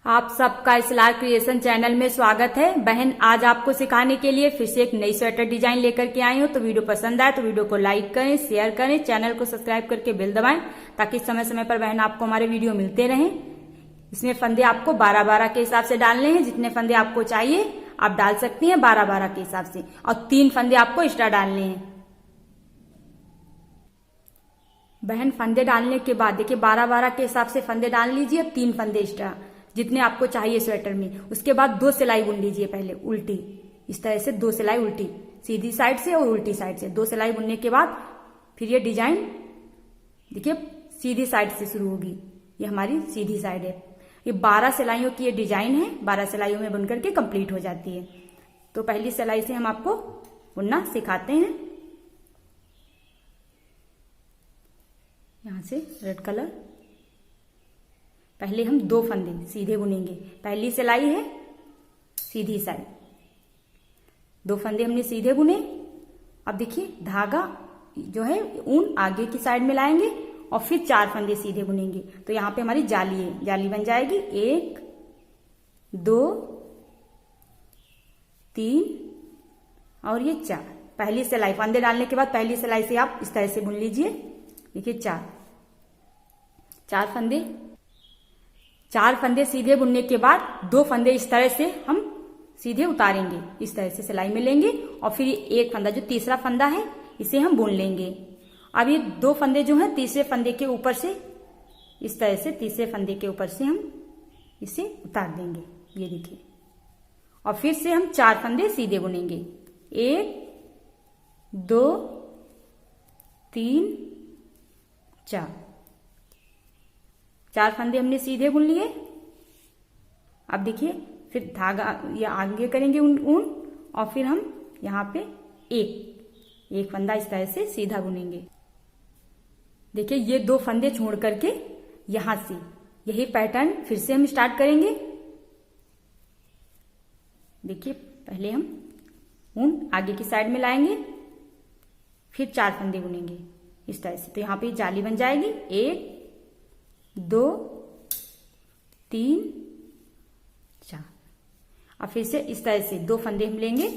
आप सबका star creation channel में स्वागत है। बहन आज आपको सिखाने के लिए फिर से एक नई स्वेटर डिजाइन लेकर के आई हूँ। तो वीडियो पसंद आए तो वीडियो को लाइक करें, शेयर करें, चैनल को सब्सक्राइब करके बेल दबाएं ताकि समय समय पर बहन आपको हमारे वीडियो मिलते रहें। इसमें फंदे आपको 12-12 के हिसाब से डालने हैं। जितने फंदे आपको चाहिए आप डाल सकती हैं 12-12 के हिसाब से, और 3 फंदे आपको एक्स्ट्रा डालने हैं। बहन फंदे डालने के बाद देखिए 12-12 के हिसाब से फंदे डाल लीजिए, 3 फंदे एक्स्ट्रा जितने आपको चाहिए स्वेटर में। उसके बाद 2 सिलाई बुन लीजिए पहले उल्टी, इस तरह से 2 सिलाई उल्टी, सीधी साइड से और उल्टी साइड से 2 सिलाई बुनने के बाद फिर ये डिजाइन देखिए सीधी साइड से शुरू होगी। ये हमारी सीधी साइड है। ये 12 सिलाइयों की ये डिजाइन है, 12 सिलाइयों में बुन करके कंप्लीट हो जाती है। तो पहली सिलाई से हम आपको बुनना सिखाते हैं। यहां से रेड कलर, पहले हम 2 फंदे सीधे बुनेंगे। पहली सिलाई है सीधी साइड, 2 फंदे हमने सीधे बुने। अब देखिए धागा जो है ऊन आगे की साइड में लाएंगे और फिर 4 फंदे सीधे बुनेंगे। तो यहां पे हमारी जाली है, जाली बन जाएगी 1 2 3 और ये 4। पहली सिलाई फंदे डालने के बाद पहली सिलाई से आप इस तरह से बुन लीजिए। देखिए 4 फंदे, 4 फंदे सीधे बुनने के बाद 2 फंदे इस तरह से हम सीधे उतारेंगे, इस तरह से सिलाई में लेंगे और फिर एक फंदा जो तीसरा फंदा है इसे हम बुन लेंगे। अब ये 2 फंदे जो हैं तीसरे फंदे के ऊपर से इस तरह से तीसरे फंदे के ऊपर से हम इसे उतार देंगे, ये देखिए। और फिर से हम 4 फंदे सीधे बुनेंगे, 1 2 3 4 फंदे हमने सीधे बुन लिए। अब देखिए फिर धागा ये आगे करेंगे ऊन और फिर हम यहाँ पे एक फंदा इस तरह से सीधा बुनेंगे। देखिए ये 2 फंदे छोड़ करके यहां से यही पैटर्न फिर से हम स्टार्ट करेंगे। देखिए पहले हम ऊन आगे की साइड में लाएंगे, फिर 4 फंदे बुनेंगे इस तरह से। तो यहाँ पे जाली बन जाएगी 1 2 3 4। अब फिर से इस तरह से 2 फंदे हम लेंगे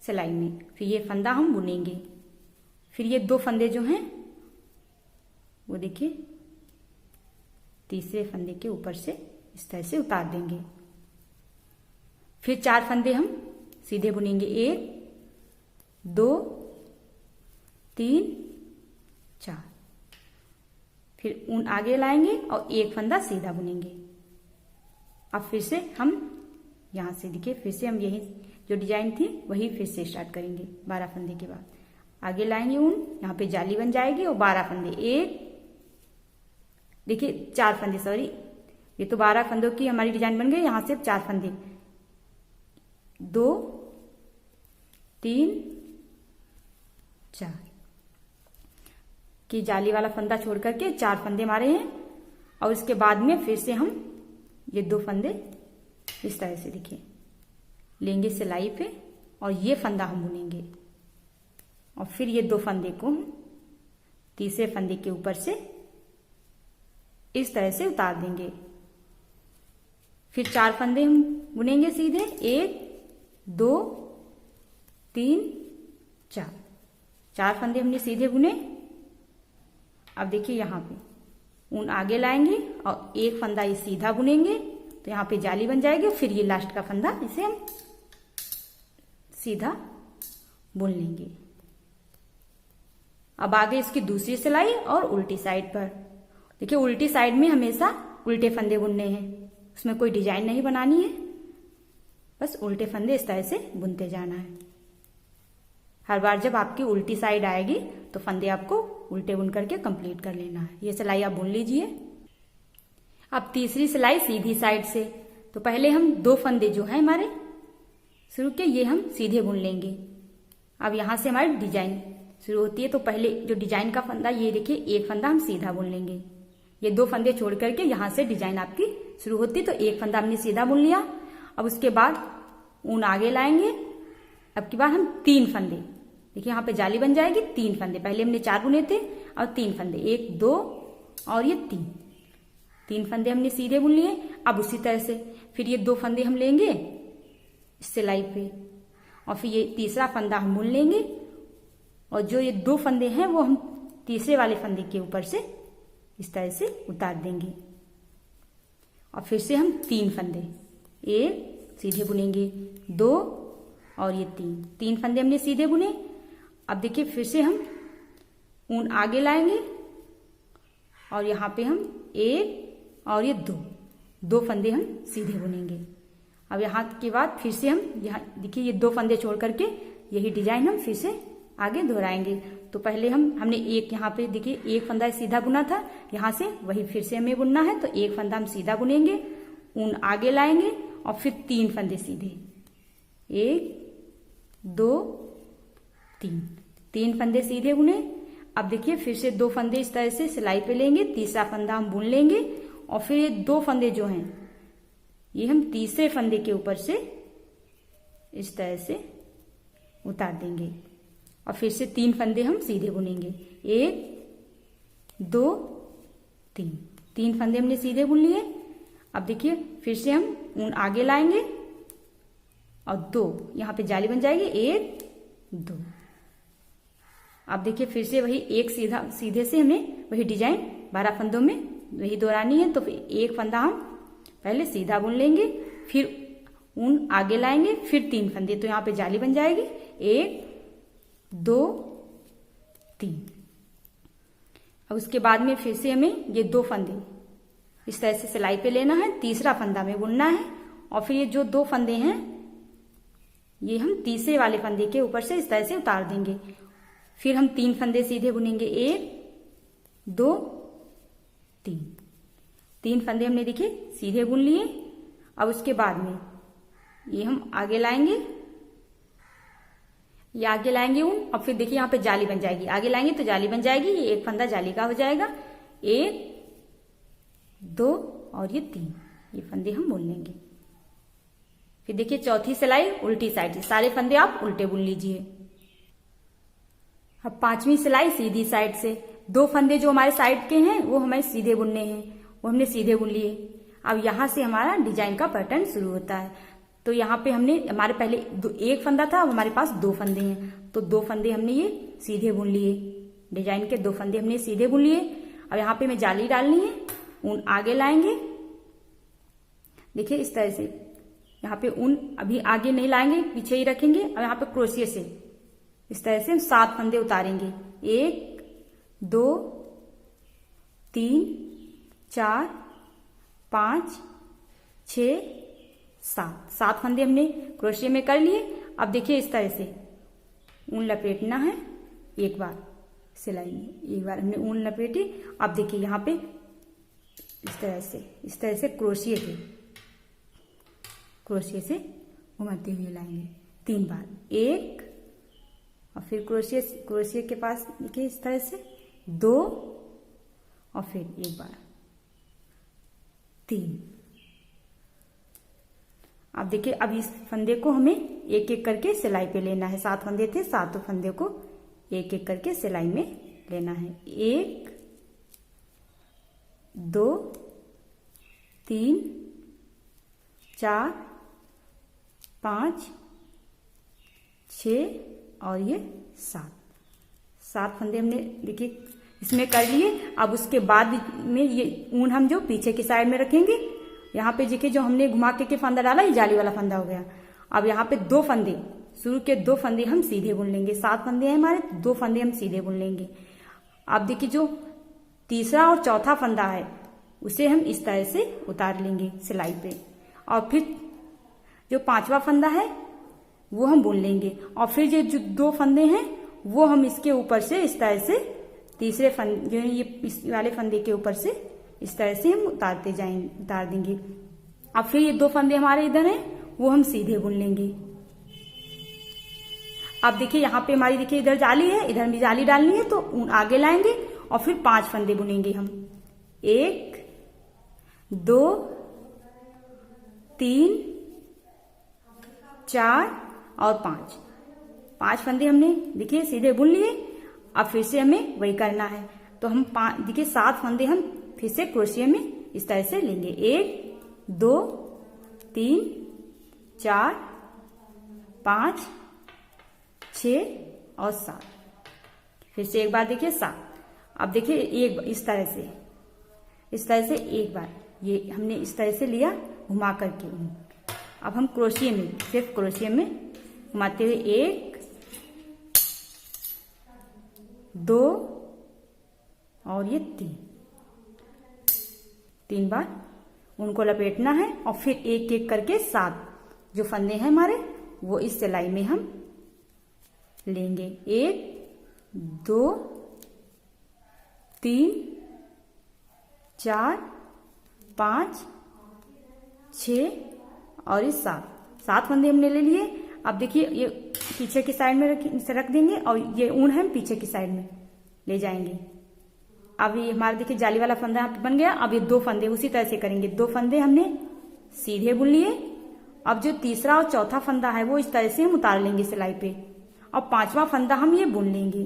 सिलाई में, फिर ये फंदा हम बुनेंगे। फिर ये 2 फंदे जो हैं वो देखिए तीसरे फंदे के ऊपर से इस तरह से उतार देंगे। फिर 4 फंदे हम सीधे बुनेंगे, 1 2 3 4। फिर ऊन आगे लाएंगे और एक फंदा सीधा बुनेंगे। अब फिर से हम यहां से देखिए फिर से हम यही जो डिजाइन थी वही फिर से स्टार्ट करेंगे। 12 फंदे के बाद आगे लाएंगे ऊन, यहाँ पे जाली बन जाएगी और 12 फंदे, 1 देखिए 4 फंदे, सॉरी ये तो 12 फंदों की हमारी डिजाइन बन गई। यहां से 4 फंदे, 2 3 4 कि जाली वाला फंदा छोड़ करके 4 फंदे मारे हैं। और इसके बाद में फिर से हम ये 2 फंदे इस तरह से देखिए लेंगे सिलाई पे और ये फंदा हम बुनेंगे। और फिर ये 2 फंदे को हम तीसरे फंदे के ऊपर से इस तरह से उतार देंगे। फिर 4 फंदे हम बुनेंगे सीधे, 1 2 3 4 फंदे हमने सीधे बुने। अब देखिए यहाँ पे ऊन आगे लाएंगे और एक फंदा ये सीधा बुनेंगे, तो यहाँ पे जाली बन जाएगी। फिर ये लास्ट का फंदा इसे हम सीधा बुन लेंगे। अब आगे इसकी दूसरी सिलाई और उल्टी साइड पर देखिए, उल्टी साइड में हमेशा उल्टे फंदे बुनने हैं, उसमें कोई डिजाइन नहीं बनानी है, बस उल्टे फंदे इस तरह से बुनते जाना है। हर बार जब आपकी उल्टी साइड आएगी तो फंदे आपको उल्टे बुन करके कंप्लीट कर लेना है। ये सिलाई आप बुन लीजिए। अब तीसरी सिलाई सीधी साइड से, तो पहले हम 2 फंदे जो है हमारे शुरू के ये हम सीधे बुन लेंगे। अब यहां से हमारी डिजाइन शुरू होती है, तो पहले जो डिजाइन का फंदा ये देखिए एक फंदा हम सीधा बुन लेंगे। ये 2 फंदे छोड़ करके यहां से डिजाइन आपकी शुरू होती है, तो एक फंदा हमने सीधा बुन लिया। अब उसके बाद ऊन आगे लाएंगे। अब की बार हम 3 फंदे देखिए यहाँ पे जाली बन जाएगी, 3 फंदे, पहले हमने 4 बुने थे और 3 फंदे, 1 2 और ये 3। 3 फंदे हमने सीधे बुन लिए। अब उसी तरह से फिर ये 2 फंदे हम लेंगे सिलाई पे और फिर ये तीसरा फंदा हम बुन लेंगे और जो ये 2 फंदे हैं वो हम तीसरे वाले फंदे के ऊपर से इस तरह से उतार देंगे और फिर से हम 3 फंदे, 1 सीधे बुनेंगे, 2 और ये 3 फंदे हमने सीधे बुने। अब देखिए फिर से हम ऊन आगे लाएंगे और यहाँ पे हम 1 और ये 2 फंदे हम सीधे बुनेंगे। अब यहाँ के बाद फिर से हम यहाँ देखिए ये 2 फंदे छोड़ करके यही डिजाइन हम फिर से आगे दोहराएंगे। तो पहले हमने एक यहाँ पे देखिए 1 फंदा सीधा बुना था, यहाँ से वही फिर से हमें बुनना है। तो 1 फंदा हम सीधा बुनेंगे, ऊन आगे लाएंगे और फिर 3 फंदे सीधे, 1 2 3 फंदे सीधे बुने। अब देखिए फिर से 2 फंदे इस तरह से सिलाई पे लेंगे, तीसरा फंदा हम बुन लेंगे और फिर ये 2 फंदे जो हैं ये हम तीसरे फंदे के ऊपर से इस तरह से उतार देंगे और फिर से 3 फंदे हम सीधे बुनेंगे, 1 2 3 फंदे हमने सीधे बुन लिए। अब देखिए फिर से हम ऊन आगे लाएंगे और 2 यहाँ पे जाली बन जाएगी, 1 2। अब देखिए फिर से वही एक सीधे से हमें वही डिजाइन 12 फंदों में वही दोहरानी है। तो फिर 1 फंदा हम पहले सीधा बुन लेंगे, फिर ऊन आगे लाएंगे, फिर 3 फंदे, तो यहाँ पे जाली बन जाएगी, 1 2 3। अब उसके बाद में फिर से हमें ये 2 फंदे इस तरह से सिलाई पे लेना है, तीसरा फंदा में बुनना है और फिर ये जो 2 फंदे हैं ये हम तीसरे वाले फंदे के ऊपर से इस तरह से उतार देंगे। फिर हम 3 फंदे सीधे बुनेंगे, 1 2 3 फंदे हमने देखिए सीधे बुन लिए। अब उसके बाद में ये हम आगे लाएंगे, ये आगे लाएंगे ऊन और फिर देखिए यहाँ पे जाली बन जाएगी, आगे लाएंगे तो जाली बन जाएगी, ये 1 फंदा जाली का हो जाएगा, 1 2 और ये 3 ये फंदे हम बुन लेंगे। फिर देखिए चौथी सिलाई उल्टी साइड से, सारे फंदे आप उल्टे बुन लीजिए। अब 5वीं सिलाई सीधी साइड से, 2 फंदे जो हमारे साइड के हैं वो हमें सीधे बुनने हैं, वो हमने सीधे बुन लिए। अब यहाँ से हमारा डिजाइन का पैटर्न शुरू होता है। तो यहाँ पे हमने हमारे पहले 1 फंदा था, अब हमारे पास 2 फंदे हैं, तो 2 फंदे हमने ये सीधे बुन लिए, डिजाइन के 2 फंदे हमने सीधे बुन लिए। अब यहाँ पे हमें जाली डालनी है, ऊन आगे लाएंगे, देखिए इस तरह से, यहाँ पे ऊन अभी आगे नहीं लाएंगे, पीछे ही रखेंगे। अब यहाँ पे क्रोशिया से इस तरह से हम 7 फंदे उतारेंगे, 1 2 3 4 5 6 7 फंदे हमने क्रोशिया में कर लिए। अब देखिए इस तरह से ऊन लपेटना है, एक बार सिलाई में एक बार हमने ऊन लपेटी। अब देखिए यहाँ पे इस तरह से क्रोशिया से घुमाते हुए लाएंगे 3 बार, 1 और फिर क्रोशिया के पास देखिए इस तरह से 2 और फिर एक बार 3। अब देखिए अब इस फंदे को हमें एक एक करके सिलाई पे लेना है, 7 फंदे थे, 7 फंदे को एक एक करके सिलाई में लेना है, 1 2 3 4 5 6 और ये 7 फंदे हमने देखिए इसमें कर लिए। अब उसके बाद में ये ऊन हम जो पीछे की साइड में रखेंगे, यहाँ पे देखिए जो हमने घुमा के फंदा डाला ये जाली वाला फंदा हो गया। अब यहाँ पे 2 फंदे, शुरू के 2 फंदे हम सीधे बुन लेंगे, 7 फंदे हैं हमारे, 2 फंदे हम सीधे बुन लेंगे। अब देखिए जो तीसरा और चौथा फंदा है उसे हम इस तरह से उतार लेंगे सिलाई पे और फिर जो 5वां फंदा है वो हम बुन लेंगे और फिर ये जो 2 फंदे हैं वो हम इसके ऊपर से इस तरह से तीसरे फंदे जो ये इस वाले फंदे के ऊपर से इस तरह से हम उतार देंगे। अब फिर ये 2 फंदे हमारे इधर हैं वो हम सीधे बुन लेंगे। अब देखिए यहाँ पे हमारी देखिए इधर जाली है, इधर भी जाली डालनी है, तो ऊन आगे लाएंगे और फिर 5 फंदे बुनेंगे हम, 1 2 3 4 और 5 फंदे हमने देखिए सीधे बुन लिए। अब फिर से हमें वही करना है, तो हम देखिए 7 फंदे हम फिर से क्रोशिया में इस तरह से लेंगे। 1 2 3 4 5 6 और 7। फिर से एक बार देखिए 7। अब देखिए एक इस तरह से एक बार ये हमने इस तरह से लिया घुमा करके। अब हम क्रोशिया में, सिर्फ क्रोशिया में घुमाते हुए 1 2 और ये 3 बार उनको लपेटना है और फिर एक एक करके 7 जो फंदे हैं हमारे वो इस सिलाई में हम लेंगे। 1 2 3 4 5 6 और इस 7 फंदे हमने ले लिए। अब देखिए ये पीछे की साइड में रख देंगे और ये ऊन हम पीछे की साइड में ले जाएंगे। अब ये हमारा देखिए जाली वाला फंदा यहाँ पे बन गया। अब ये 2 फंदे उसी तरह से करेंगे। 2 फंदे हमने सीधे बुन लिए। अब जो तीसरा और चौथा फंदा है वो इस तरह से हम उतार लेंगे सिलाई पे और 5वां फंदा हम ये बुन लेंगे।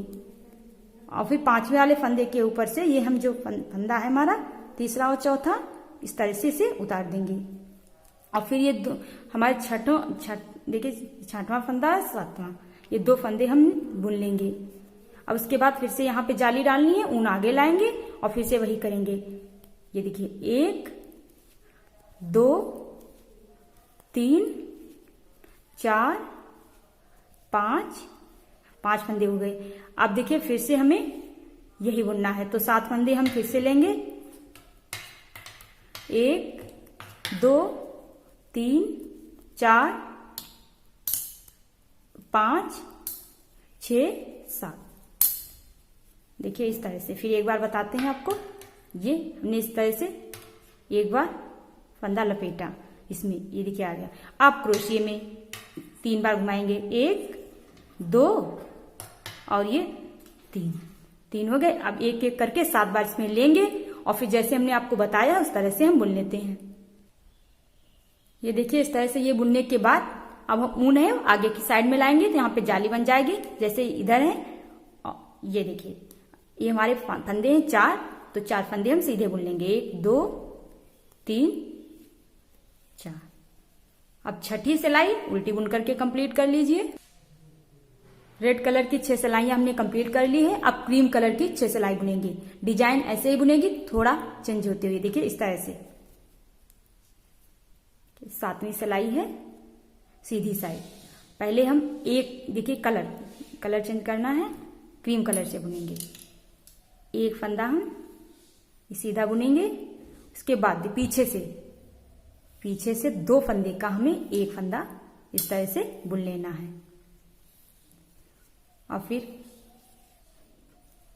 और फिर 5वें वाले फंदे के ऊपर से ये हम जो फंदा है हमारा तीसरा और चौथा इस तरह से इसे उतार देंगे। और फिर ये हमारे देखिए 6वां फंदा है 7वां, ये 2 फंदे हम बुन लेंगे। अब उसके बाद फिर से यहाँ पे जाली डालनी है, ऊन आगे लाएंगे और फिर से वही करेंगे। ये देखिए 1 2 3 4 5 फंदे हो गए। अब देखिए फिर से हमें यही बुनना है तो 7 फंदे हम फिर से लेंगे। 1 2 3 4 5 6 7। देखिए इस तरह से। फिर एक बार बताते हैं आपको। ये हमने इस तरह से एक बार फंदा लपेटा इसमें, ये देखिए आ गया। अब क्रोशिया में 3 बार घुमाएंगे। 1 2 और ये 3 हो गए। अब एक एक करके 7 बार इसमें लेंगे और फिर जैसे हमने आपको बताया उस तरह से हम बुन लेते हैं। ये देखिए इस तरह से ये बुनने के बाद अब हम ऊन है आगे की साइड में लाएंगे तो यहाँ पे जाली बन जाएगी जैसे इधर है। ये देखिए ये हमारे फंदे हैं 4, तो 4 फंदे हम सीधे बुन लेंगे। 1 2 3 4। अब छठी सिलाई उल्टी बुन करके कंप्लीट कर लीजिए। रेड कलर की 6 सिलाइयां हमने कंप्लीट कर ली है। अब क्रीम कलर की 6 सिलाई बुनेंगे। डिजाइन ऐसे ही बुनेगी, थोड़ा चेंज होते हुए। देखिए इस तरह से 7वीं सिलाई है सीधी साइड। पहले हम एक देखिए कलर चेंज करना है, क्रीम कलर से बुनेंगे। एक फंदा हम सीधा बुनेंगे। उसके बाद पीछे से 2 फंदे का हमें एक फंदा इस तरह से बुन लेना है और फिर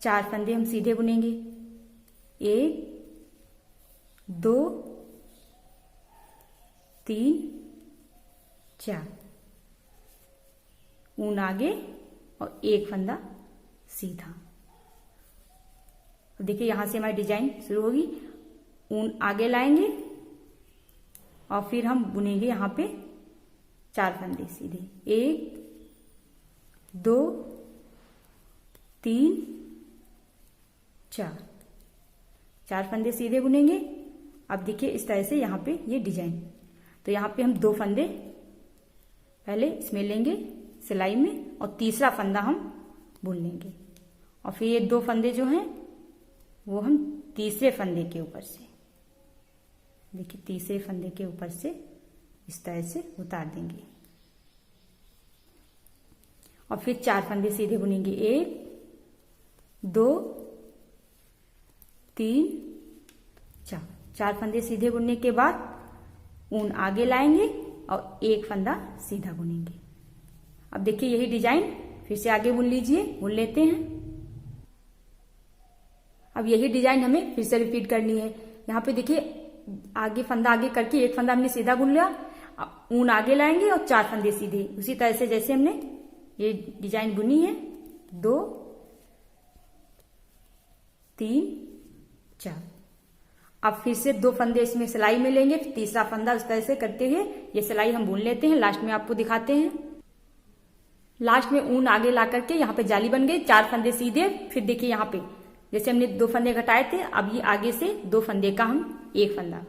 4 फंदे हम सीधे बुनेंगे। 1 2 3 4। ऊन आगे और एक फंदा सीधा। देखिए यहां से हमारी डिजाइन शुरू होगी। ऊन आगे लाएंगे और फिर हम बुनेंगे यहां पे 4 फंदे सीधे। 1 2 3 4 फंदे सीधे बुनेंगे। अब देखिए इस तरह से यहाँ पे ये डिजाइन। तो यहाँ पे हम 2 फंदे पहले इसमें लेंगे सिलाई में और तीसरा फंदा हम बुन लेंगे और फिर ये 2 फंदे जो हैं वो हम तीसरे फंदे के ऊपर से, देखिए तीसरे फंदे के ऊपर से इस तरह से उतार देंगे और फिर 4 फंदे सीधे बुनेंगे। 1 2 3 4 फंदे सीधे बुनने के बाद ऊन आगे लाएंगे और एक फंदा सीधा बुनेंगे। अब देखिए यही डिजाइन फिर से आगे बुन लीजिए, बुन लेते हैं। अब यही डिजाइन हमें फिर से रिपीट करनी है। यहाँ पे देखिए आगे फंदा आगे करके एक फंदा हमने सीधा बुन लिया, ऊन आगे लाएंगे और 4 फंदे सीधे, उसी तरह से जैसे हमने ये डिजाइन बुनी है। 2 3 4। अब फिर से 2 फंदे इसमें सिलाई में लेंगे, फिर तीसरा फंदा उस तरह से करते हुए ये सिलाई हम बुन लेते हैं। लास्ट में आपको दिखाते हैं। लास्ट में ऊन आगे ला करके यहाँ पे जाली बन गई, 4 फंदे सीधे। फिर देखिए यहाँ पे जैसे हमने 2 फंदे घटाए थे, अब ये आगे से 2 फंदे का हम एक फंदा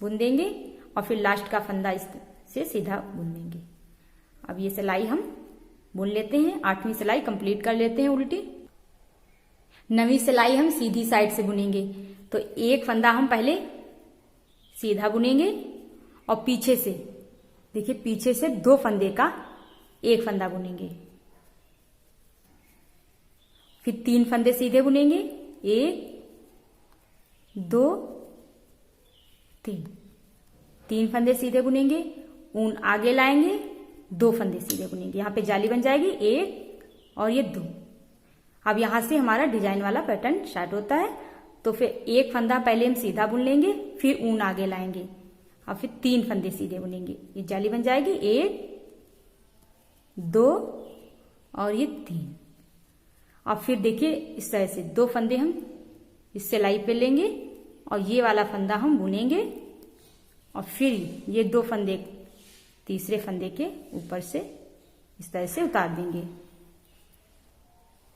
बुन देंगे और फिर लास्ट का फंदा इससे सीधा बुन देंगे। अब ये सिलाई हम बुन लेते हैं। 8वीं सिलाई कंप्लीट कर लेते हैं उल्टी। 9वीं सिलाई हम सीधी साइड से बुनेंगे। तो एक फंदा हम पहले सीधा बुनेंगे और पीछे से, देखिए पीछे से 2 फंदे का एक फंदा बुनेंगे। फिर 3 फंदे सीधे बुनेंगे, 1 2 3। 3 फंदे सीधे बुनेंगे, ऊन आगे लाएंगे, 2 फंदे सीधे बुनेंगे। यहां पे जाली बन जाएगी 1 और ये 2। अब यहां से हमारा डिजाइन वाला पैटर्न स्टार्ट होता है। तो फिर एक फंदा पहले हम सीधा बुन लेंगे, फिर ऊन आगे लाएंगे और फिर 3 फंदे सीधे बुनेंगे। ये जाली बन जाएगी 1 2 और ये 3। अब फिर देखिए इस तरह से 2 फंदे हम इस सिलाई पे लेंगे और ये वाला फंदा हम बुनेंगे और फिर ये 2 फंदे तीसरे फंदे के ऊपर से इस तरह से उतार देंगे।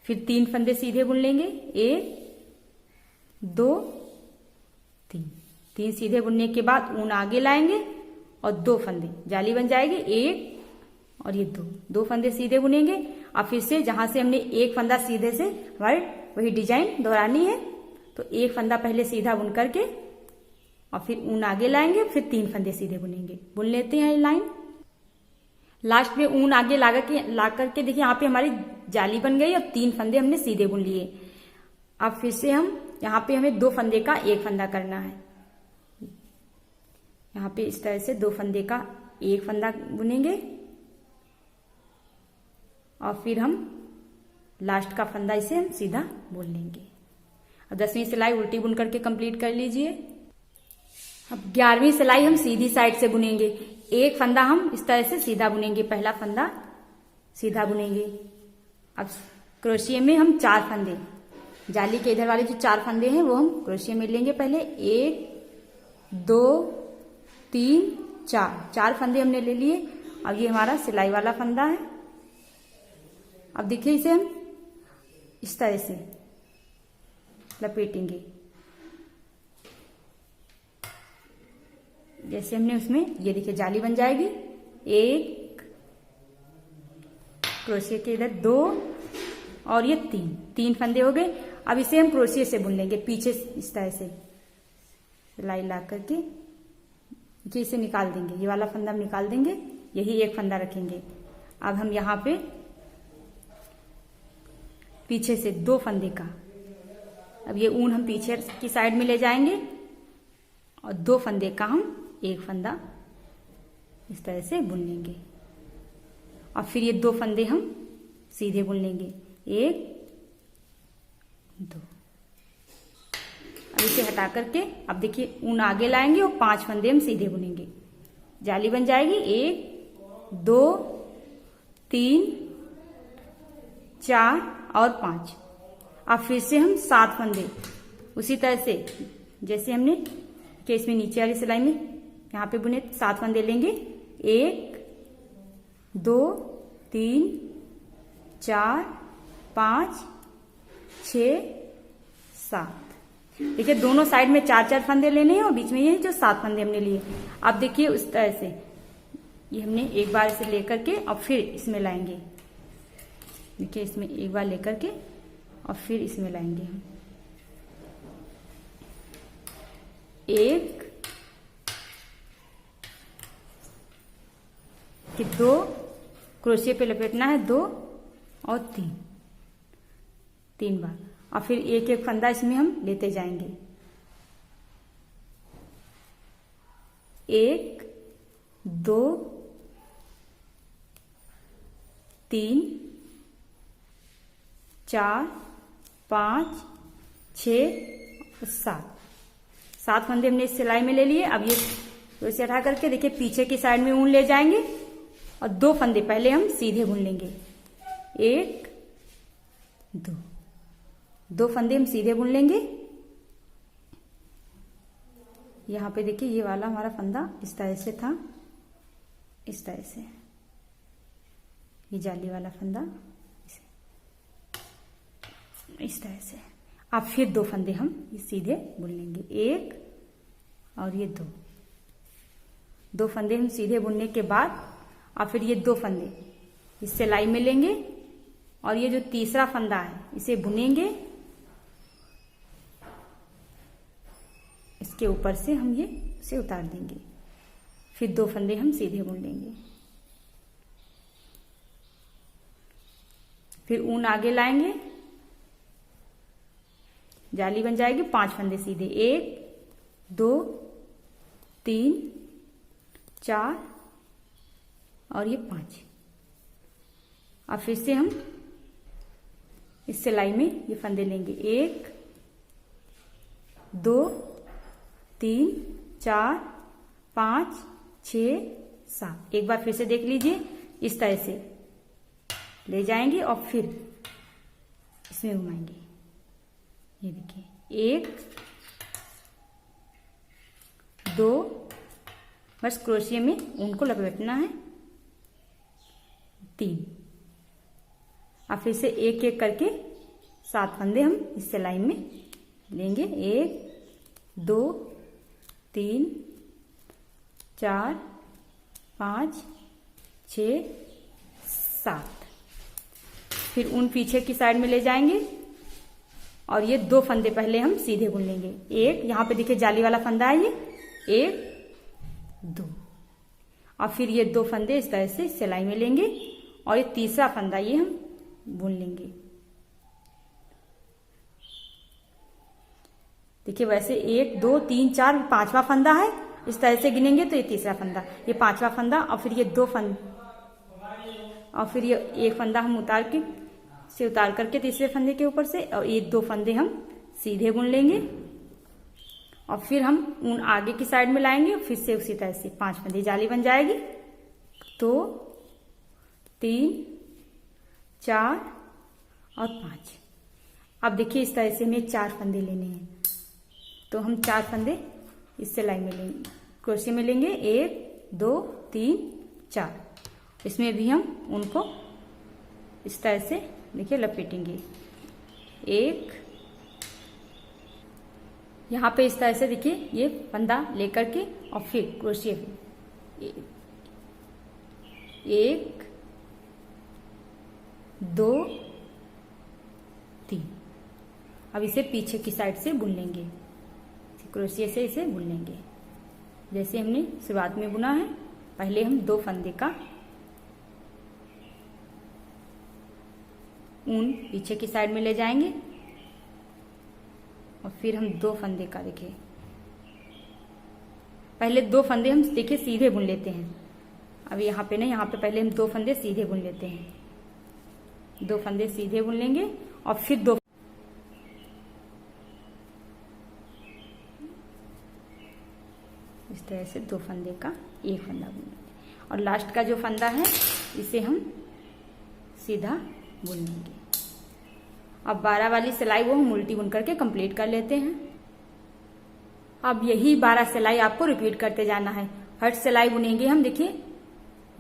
फिर 3 फंदे सीधे बुन लेंगे, 1 2 3। 3 सीधे बुनने के बाद ऊन आगे लाएंगे और 2 फंदे, जाली बन जाएगी 1 और ये 2 फंदे सीधे बुनेंगे। अब फिर से जहां से हमने एक फंदा सीधे से वही डिजाइन दोहरानी है। तो एक फंदा पहले सीधा बुन करके और फिर ऊन आगे लाएंगे, फिर 3 फंदे सीधे बुनेंगे। बुन लेते हैं लाइन। लास्ट में ऊन आगे ला करके देखिए यहाँ पे हमारी जाली बन गई और 3 फंदे हमने सीधे बुन लिए। अब फिर से हम यहाँ पे हमें 2 फंदे का एक फंदा करना है। यहाँ पे इस तरह से 2 फंदे का एक फंदा बुनेंगे और फिर हम लास्ट का फंदा इसे हम सीधा बुन लेंगे। अब 10वीं सिलाई उल्टी बुन करके कंप्लीट कर लीजिए। अब 11वीं सिलाई हम सीधी साइड से बुनेंगे। एक फंदा हम इस तरह से सीधा बुनेंगे, पहला फंदा सीधा बुनेंगे। अब क्रोशिये में हम 4 फंदे, जाली के इधर वाले जो 4 फंदे हैं वो हम क्रोशिये में लेंगे पहले। 1 2 3 4 फंदे हमने ले लिए। अब ये हमारा सिलाई वाला फंदा है। अब देखिए इसे हम इस तरह से लपेटेंगे, जैसे हमने उसमें ये देखिए जाली बन जाएगी। 1 क्रोशिये के इधर 2 और ये 3 फंदे हो गए। अब इसे हम क्रोशिये से बुन लेंगे पीछे इस तरह से सिलाई ला करके इसे निकाल देंगे। ये वाला फंदा हम निकाल देंगे, यही एक फंदा रखेंगे। अब हम यहाँ पे पीछे से 2 फंदे का, अब ये ऊन हम पीछे की साइड में ले जाएंगे और 2 फंदे का हम एक फंदा इस तरह से बुन लेंगे और फिर ये 2 फंदे हम सीधे बुन लेंगे, 1 2। अब इसे हटा करके अब देखिए ऊन आगे लाएंगे और 5 फंदे हम सीधे बुनेंगे। जाली बन जाएगी 1 2 3 4 और 5। अब फिर से हम 7 फंदे उसी तरह से जैसे हमने कि इसमें नीचे वाली सिलाई में यहाँ पे बुने 7 फंदे लेंगे, 1 2 3 4 5 6 7। देखिए दोनों साइड में 4 फंदे लेने हैं और बीच में ये जो 7 फंदे हमने लिए। अब देखिए उस तरह से ये हमने एक बार इसे लेकर के और फिर इसमें लाएंगे। देखिए इसमें एक बार लेकर के और फिर इसमें लाएंगे हम। 1 कि 2 क्रोशिये पे लपेटना है, 2 और 3 बार और फिर एक एक फंदा इसमें हम लेते जाएंगे। 1 2 3 4 5 6 7 फंदे हमने इस सिलाई में ले लिए। अब ये इसे हटा करके देखिए पीछे की साइड में ऊन ले जाएंगे और 2 फंदे पहले हम सीधे बुन लेंगे, 1 2 फंदे हम सीधे बुन लेंगे। यहाँ पे देखिए ये वाला हमारा फंदा इस तरह से था, इस तरह से ये जाली वाला फंदा इस तरह से। अब फिर 2 फंदे हम सीधे बुन लेंगे, 1 और ये दो फंदे हम सीधे बुनने के बाद और फिर ये 2 फंदे इस सिलाई में लेंगे और ये जो तीसरा फंदा है इसे बुनेंगे, इसके ऊपर से हम ये इसे उतार देंगे, फिर 2 फंदे हम सीधे बुन लेंगे, फिर ऊन आगे लाएंगे, जाली बन जाएगी, 5 फंदे सीधे, 1 2 3 4 और ये 5। अब फिर से हम इस सिलाई में ये फंदे लेंगे, 1 2 3 4 5 6 7। एक बार फिर से देख लीजिए, इस तरह से ले जाएंगे और फिर इसमें घुमाएंगे। ये देखिए 1 2, बस क्रोशिया में ऊन को लपेटना है, 3। अब फिर से एक एक करके 7 फंदे हम इस सिलाई में लेंगे, 1 2 3 4 5 6 7। फिर ऊन पीछे की साइड में ले जाएंगे और ये 2 फंदे पहले हम सीधे बुन लेंगे, एक यहाँ पे देखिए जाली वाला फंदा है, ये 1 2 और फिर ये 2 फंदे इस तरह से सिलाई में लेंगे और ये तीसरा फंदा ये हम बुन लेंगे। देखिए वैसे 1 2 3 4 5वां फंदा है, इस तरह से गिनेंगे तो ये तीसरा फंदा, ये 5वां फंदा और फिर ये 2 फंदे और फिर ये 1 फंदा हम उतार करके तीसरे फंदे के ऊपर से और ये 2 फंदे हम सीधे बुन लेंगे और फिर हम ऊन आगे की साइड में लाएंगे, फिर से उसी तरह से 5 फंदे जाली बन जाएगी, 2 3 4 और 5। अब देखिए इस तरह से हमें 4 फंदे लेने हैं, तो हम 4 फंदे इस सिलाई में लेंगे, क्रोशिया में लेंगे, 1 2 3 4। इसमें भी हम उनको इस तरह से देखिए लपेटेंगे, 1 यहाँ पे इस तरह से देखिए ये फंदा लेकर के और फिर क्रोशिया 1 2 3। अब इसे पीछे की साइड से बुन लेंगे, क्रोशिया से इसे बुन लेंगे जैसे हमने शुरुआत में बुना है। पहले हम 2 फंदे का ऊन पीछे की साइड में ले जाएंगे और फिर हम 2 फंदे का देखिए पहले 2 फंदे हम देखिए सीधे बुन लेते हैं। अब यहाँ पे नहीं, यहाँ पे पहले हम 2 फंदे सीधे बुन लेते हैं, 2 फंदे सीधे बुन लेंगे और फिर 2 इस तरह से 2 फंदे का 1 फंदा बुन लेंगे और लास्ट का जो फंदा है इसे हम सीधा बुन लेंगे। अब 12 वाली सिलाई वो हम उल्टी बुन करके कंप्लीट कर लेते हैं। अब यही 12 सिलाई आपको रिपीट करते जाना है। फर्स्ट सिलाई बुनेंगे हम देखिए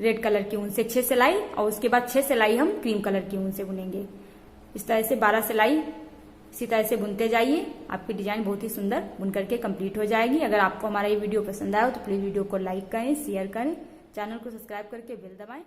रेड कलर की ऊन से 6 सिलाई और उसके बाद 6 सिलाई हम क्रीम कलर की ऊन से बुनेंगे। इस तरह से 12 सिलाई इसी तरह से बुनते जाइए, आपकी डिजाइन बहुत ही सुंदर बुन करके कंप्लीट हो जाएगी। अगर आपको हमारा ये वीडियो पसंद आया हो तो प्लीज वीडियो को लाइक करें, शेयर करें, चैनल को सब्सक्राइब करके बेल दबाएं।